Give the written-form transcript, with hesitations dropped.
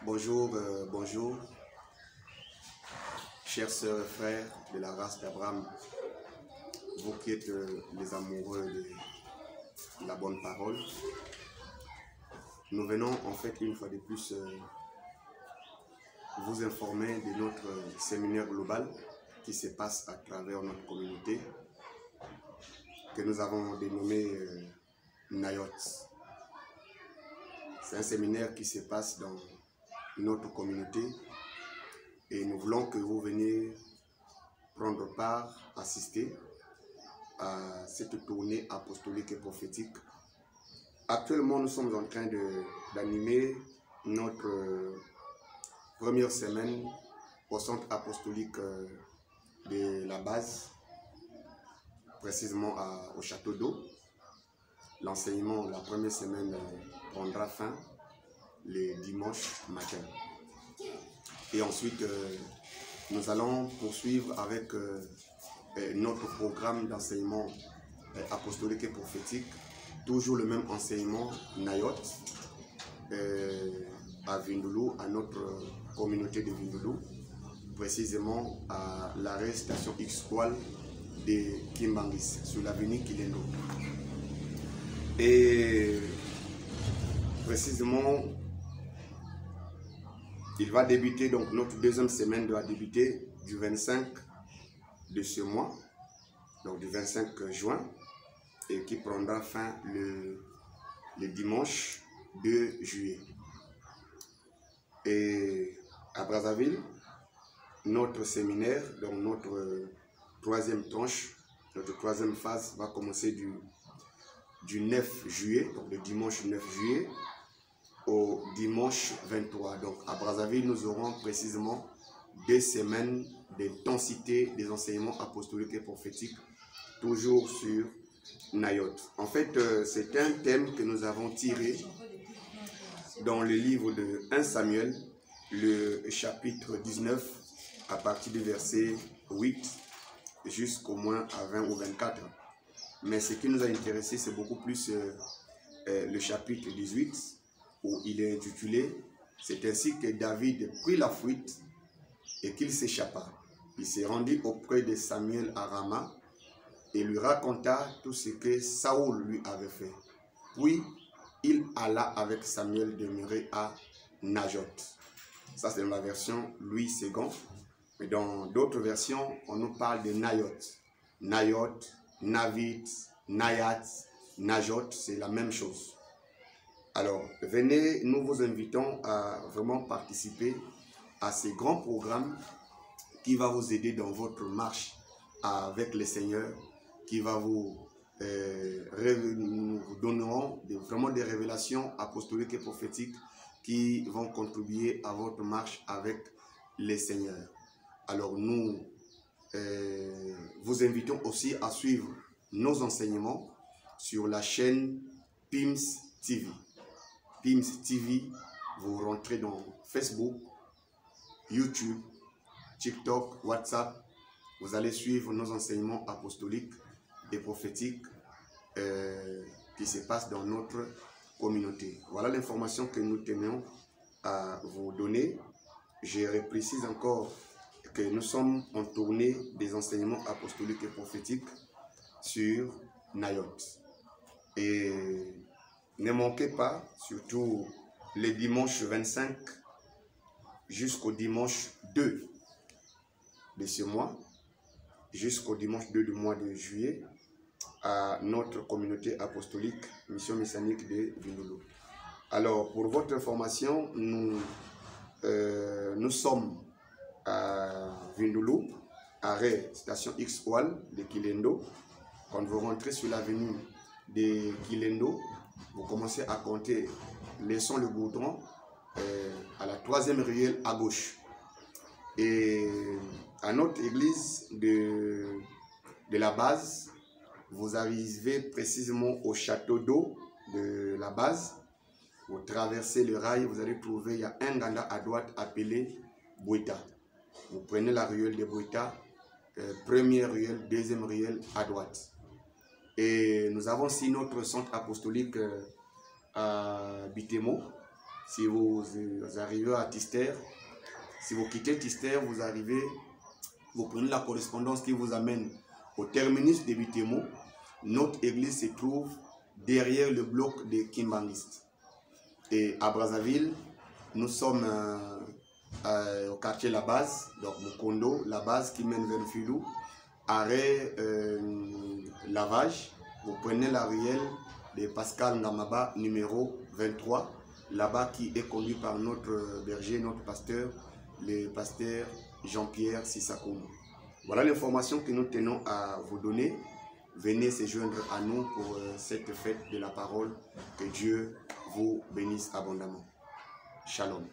Bonjour, bonjour, chers sœurs et frères de la race d'Abraham, vous qui êtes les amoureux de la bonne parole. Nous venons en fait une fois de plus vous informer de notre séminaire global qui se passe à travers notre communauté, que nous avons dénommé Nayot. C'est un séminaire qui se passe dans notre communauté et nous voulons que vous veniez prendre part, assister à cette tournée apostolique et prophétique. Actuellement, nous sommes en train d'animer notre première semaine au centre apostolique de la base, précisément au château d'eau. L'enseignement, la première semaine prendra fin le dimanche matin. Et ensuite, nous allons poursuivre avec notre programme d'enseignement apostolique et prophétique. Toujours le même enseignement Nayot à Vindulu, à notre communauté de Vindulu, précisément à l'arrêt station X-Wall de Kimbangis, sur l'avenue Kilendo. Et précisément, il va débuter, donc notre deuxième semaine doit débuter du 25 de ce mois, donc du 25 juin, et qui prendra fin le dimanche 2 juillet. Et à Brazzaville, notre séminaire, donc notre troisième tranche, notre troisième phase va commencer du 9 juillet, donc le dimanche 9 juillet, au dimanche 23. Donc à Brazzaville, nous aurons précisément 2 semaines d'intensité des enseignements apostoliques et prophétiques, toujours sur Nayot. En fait, c'est un thème que nous avons tiré dans le livre de 1 Samuel, le chapitre 19, à partir du verset 8 jusqu'au moins à 20 ou 24. Mais ce qui nous a intéressé, c'est beaucoup plus le chapitre 18, où il est intitulé « C'est ainsi que David prit la fuite et qu'il s'échappa. Il s'est rendu auprès de Samuel à Rama et lui raconta tout ce que Saoul lui avait fait. Puis il alla avec Samuel demeurer à Najot. » Ça, c'est dans la version Louis II. Mais dans d'autres versions, on nous parle de Nayot. Nayot, Navit, Nayat, Najot, c'est la même chose. Alors, venez, nous vous invitons à vraiment participer à ces grands programmes qui va vous aider dans votre marche avec le Seigneur, qui va nous donneront vraiment des révélations apostoliques et prophétiques qui vont contribuer à votre marche avec le Seigneur. Alors, nous vous invitons aussi à suivre nos enseignements sur la chaîne PIMS TV. PIMS TV, vous rentrez dans Facebook, YouTube, TikTok, WhatsApp. Vous allez suivre nos enseignements apostoliques et prophétiques qui se passent dans notre communauté. Voilà l'information que nous tenions à vous donner. Je précise encore que nous sommes en tournée des enseignements apostoliques et prophétiques sur Nayot. Et ne manquez pas, surtout les dimanches 25 jusqu'au dimanche 2 de ce mois, jusqu'au dimanche 2 du mois de juillet, à notre communauté apostolique, mission messianique de Vindulu. Alors, pour votre information, nous sommes à Vindulu, arrêt station X-Wall de Kilendo. Quand vous rentrez sur l'avenue de Kilendo, vous commencez à compter, laissons le goudron à la 3e ruelle à gauche. Et à notre église de la base, vous arrivez précisément au château d'eau de la base. Vous traversez le rail, vous allez trouver, il y a un ganda à droite appelé Bouita. Vous prenez la ruelle de Bouita, première ruelle, deuxième ruelle à droite. Et nous avons aussi notre centre apostolique à Bitemo. Si vous arrivez à Tister, si vous quittez Tister, vous prenez la correspondance qui vous amène au terminus de Bitemo. Notre église se trouve derrière le bloc des Kimbangistes. Et à Brazzaville, nous sommes au quartier La Base, donc Mukondo, La Base qui mène vers Filou. Arrêt lavage, vous prenez la ruelle de Pascal Ngamaba numéro 23, là-bas qui est conduit par notre berger, notre pasteur, le pasteur Jean-Pierre Sissakoum. Voilà l'information que nous tenons à vous donner. Venez se joindre à nous pour cette fête de la parole. Que Dieu vous bénisse abondamment. Shalom.